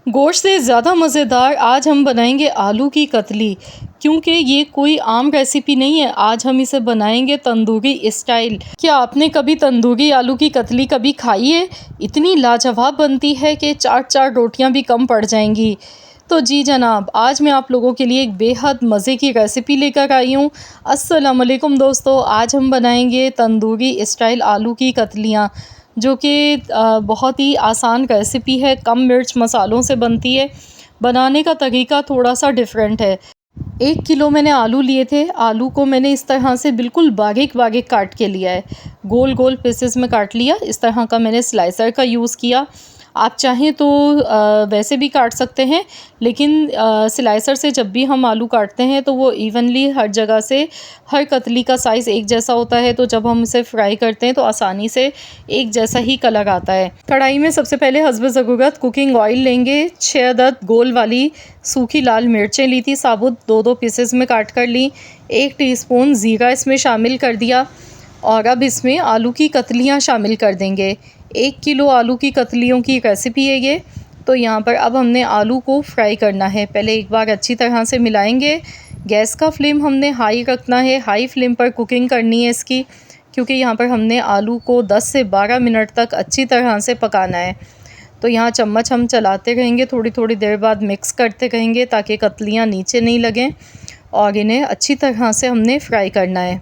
गोश्त से ज़्यादा मज़ेदार आज हम बनाएंगे आलू की कतली, क्योंकि ये कोई आम रेसिपी नहीं है। आज हम इसे बनाएंगे तंदूरी स्टाइल। क्या आपने कभी तंदूरी आलू की कतली कभी खाई है? इतनी लाजवाब बनती है कि चार चार रोटियां भी कम पड़ जाएंगी। तो जी जनाब, आज मैं आप लोगों के लिए एक बेहद मज़े की रेसिपी लेकर आई हूँ। अस्सलाम वालेकुम दोस्तों, आज हम बनाएंगे तंदूरी स्टाइल आलू की कतलियाँ, जो कि बहुत ही आसान रेसिपी है, कम मिर्च मसालों से बनती है। बनाने का तरीका थोड़ा सा डिफरेंट है। 1 किलो मैंने आलू लिए थे। आलू को मैंने इस तरह से बिल्कुल बारीक बारीक काट के लिया है, गोल गोल पीसेस में काट लिया। इस तरह का मैंने स्लाइसर का यूज़ किया। आप चाहें तो वैसे भी काट सकते हैं, लेकिन स्लाइसर से जब भी हम आलू काटते हैं तो वो इवनली हर जगह से, हर कतली का साइज़ एक जैसा होता है, तो जब हम इसे फ्राई करते हैं तो आसानी से एक जैसा ही कलर आता है। कढ़ाई में सबसे पहले हस्ब ज़रूरत कुकिंग ऑयल लेंगे। 6 अदद गोल वाली सूखी लाल मिर्चें ली थी, साबुत 2-2 पीसेस में काट कर ली। 1 टीस्पून ज़ीरा इसमें शामिल कर दिया और अब इसमें आलू की कतलियाँ शामिल कर देंगे। 1 किलो आलू की कतलियों की रेसिपी है ये। तो यहाँ पर अब हमने आलू को फ्राई करना है। पहले एक बार अच्छी तरह से मिलाएंगे। गैस का फ्लेम हमने हाई रखना है, हाई फ्लेम पर कुकिंग करनी है इसकी, क्योंकि यहाँ पर हमने आलू को 10 से 12 मिनट तक अच्छी तरह से पकाना है। तो यहाँ चम्मच हम चलाते रहेंगे, थोड़ी थोड़ी देर बाद मिक्स करते रहेंगे ताकि कतलियाँ नीचे नहीं लगें, और इन्हें अच्छी तरह से हमने फ्राई करना है।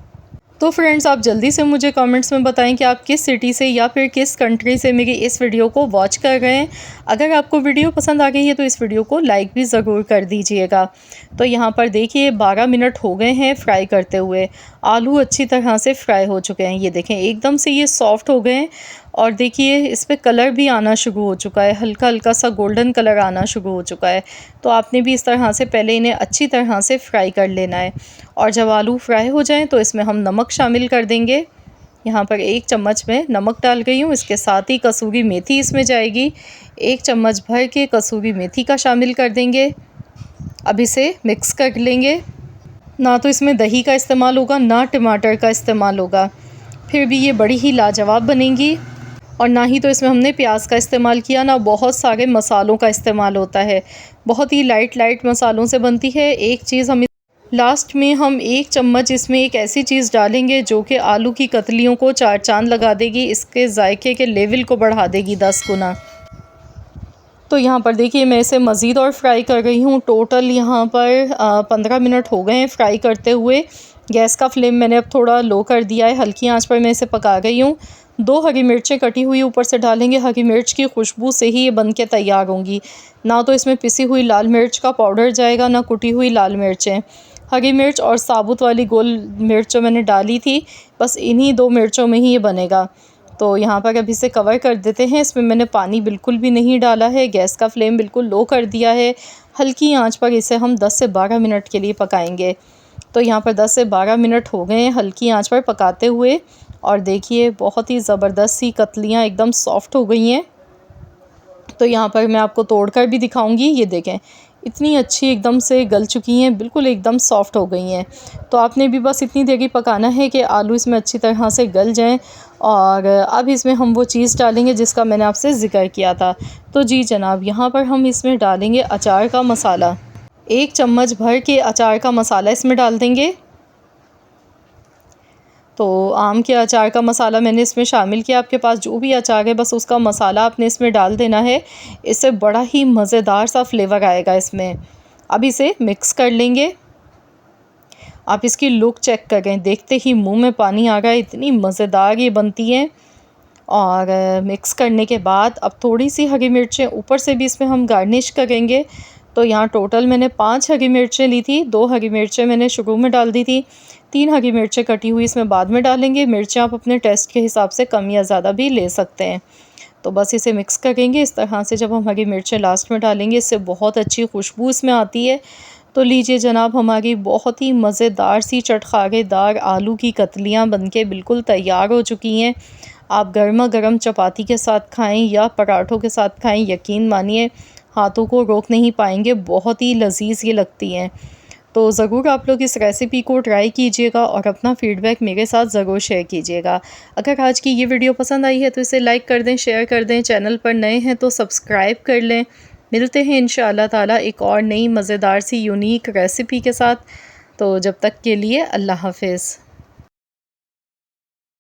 तो फ्रेंड्स, आप जल्दी से मुझे कमेंट्स में बताएं कि आप किस सिटी से या फिर किस कंट्री से मेरी इस वीडियो को वॉच कर रहे हैं। अगर आपको वीडियो पसंद आ गई है तो इस वीडियो को लाइक भी ज़रूर कर दीजिएगा। तो यहाँ पर देखिए 12 मिनट हो गए हैं फ्राई करते हुए। आलू अच्छी तरह से फ्राई हो चुके हैं। ये देखें, एकदम से ये सॉफ्ट हो गए हैं, और देखिए इस पर कलर भी आना शुरू हो चुका है, हल्का हल्का सा गोल्डन कलर आना शुरू हो चुका है। तो आपने भी इस तरह से पहले इन्हें अच्छी तरह से फ्राई कर लेना है। और जब आलू फ्राई हो जाएं तो इसमें हम नमक शामिल कर देंगे। यहाँ पर 1 चम्मच में नमक डाल गई हूँ। इसके साथ ही कसूरी मेथी इसमें जाएगी। 1 चम्मच भर के कसूरी मेथी का शामिल कर देंगे। अब इसे मिक्स कर लेंगे। ना तो इसमें दही का इस्तेमाल होगा, ना टमाटर का इस्तेमाल होगा, फिर भी ये बड़ी ही लाजवाब बनेंगी। और ना ही तो इसमें हमने प्याज का इस्तेमाल किया, ना बहुत सारे मसालों का इस्तेमाल होता है। बहुत ही लाइट मसालों से बनती है। एक चीज़ हम लास्ट में हम 1 चम्मच इसमें एक ऐसी चीज़ डालेंगे जो कि आलू की कतलियों को 4 चांद लगा देगी, इसके जायके के लेवल को बढ़ा देगी 10 गुना। तो यहाँ पर देखिए मैं इसे मज़ीद और फ्राई कर रही हूँ। टोटल यहाँ पर 15 मिनट हो गए हैं फ्राई करते हुए। गैस का फ्लेम मैंने अब थोड़ा लो कर दिया है, हल्की आंच पर मैं इसे पका गई हूँ। 2 हरी मिर्चें कटी हुई ऊपर से डालेंगे। हरी मिर्च की खुशबू से ही ये बन के तैयार होंगी। ना तो इसमें पिसी हुई लाल मिर्च का पाउडर जाएगा, ना कुटी हुई लाल मिर्चें। हरी मिर्च और साबुत वाली गोल मिर्च जो मैंने डाली थी, बस इन्हीं 2 मिर्चों में ही ये बनेगा। तो यहाँ पर अब इसे कवर कर देते हैं। इसमें मैंने पानी बिल्कुल भी नहीं डाला है। गैस का फ्लेम बिल्कुल लो कर दिया है। हल्की आंच पर इसे हम 10 से 12 मिनट के लिए पकाएंगे। तो यहाँ पर 10 से 12 मिनट हो गए हैं हल्की आंच पर पकाते हुए, और देखिए बहुत ही ज़बरदस्त सी कतलियाँ एकदम सॉफ्ट हो गई हैं। तो यहाँ पर मैं आपको तोड़कर भी दिखाऊंगी। ये देखें, इतनी अच्छी एकदम से गल चुकी हैं, बिल्कुल एकदम सॉफ्ट हो गई हैं। तो आपने भी बस इतनी देर ही पकाना है कि आलू इसमें अच्छी तरह से गल जाएं। और अब इसमें हम वो चीज़ डालेंगे जिसका मैंने आपसे ज़िक्र किया था। तो जी जनाब, यहाँ पर हम इसमें डालेंगे अचार का मसाला। 1 चम्मच भर के अचार का मसाला इसमें डाल देंगे। तो आम के अचार का मसाला मैंने इसमें शामिल किया। आपके पास जो भी अचार है बस उसका मसाला आपने इसमें डाल देना है। इससे बड़ा ही मज़ेदार सा फ्लेवर आएगा इसमें। अब इसे मिक्स कर लेंगे। आप इसकी लुक चेक करें, देखते ही मुंह में पानी आ रहा है, इतनी मज़ेदार ये बनती है। और मिक्स करने के बाद अब थोड़ी सी हरी मिर्चें ऊपर से भी इसमें हम गार्निश करेंगे। तो यहाँ टोटल मैंने 5 हरी मिर्चें ली थी। 2 हरी मिर्चें मैंने शुरू में डाल दी थी, 3 हरी मिर्चें कटी हुई इसमें बाद में डालेंगे। मिर्चें आप अपने टेस्ट के हिसाब से कम या ज़्यादा भी ले सकते हैं। तो बस इसे मिक्स करेंगे इस तरह से। जब हम हरी मिर्चें लास्ट में डालेंगे, इससे बहुत अच्छी खुशबू इसमें आती है। तो लीजिए जनाब, हमारी बहुत ही मज़ेदार सी चटखारेदार आलू की कतलियाँ बनके बिल्कुल तैयार हो चुकी हैं। आप गर्मा गर्म चपाती के साथ खाएं या पराठों के साथ खाएं, यकीन मानिए हाथों को रोक नहीं पाएंगे, बहुत ही लजीज ये लगती हैं। तो ज़रूर आप लोग इस रेसिपी को ट्राई कीजिएगा और अपना फ़ीडबैक मेरे साथ ज़रूर शेयर कीजिएगा। अगर आज की ये वीडियो पसंद आई है तो इसे लाइक कर दें, शेयर कर दें। चैनल पर नए हैं तो सब्सक्राइब कर लें। मिलते हैं इंशाअल्लाह ताला एक और नई मज़ेदार सी यूनिक रेसिपी के साथ। तो जब तक के लिए अल्लाह हाफ़िज़।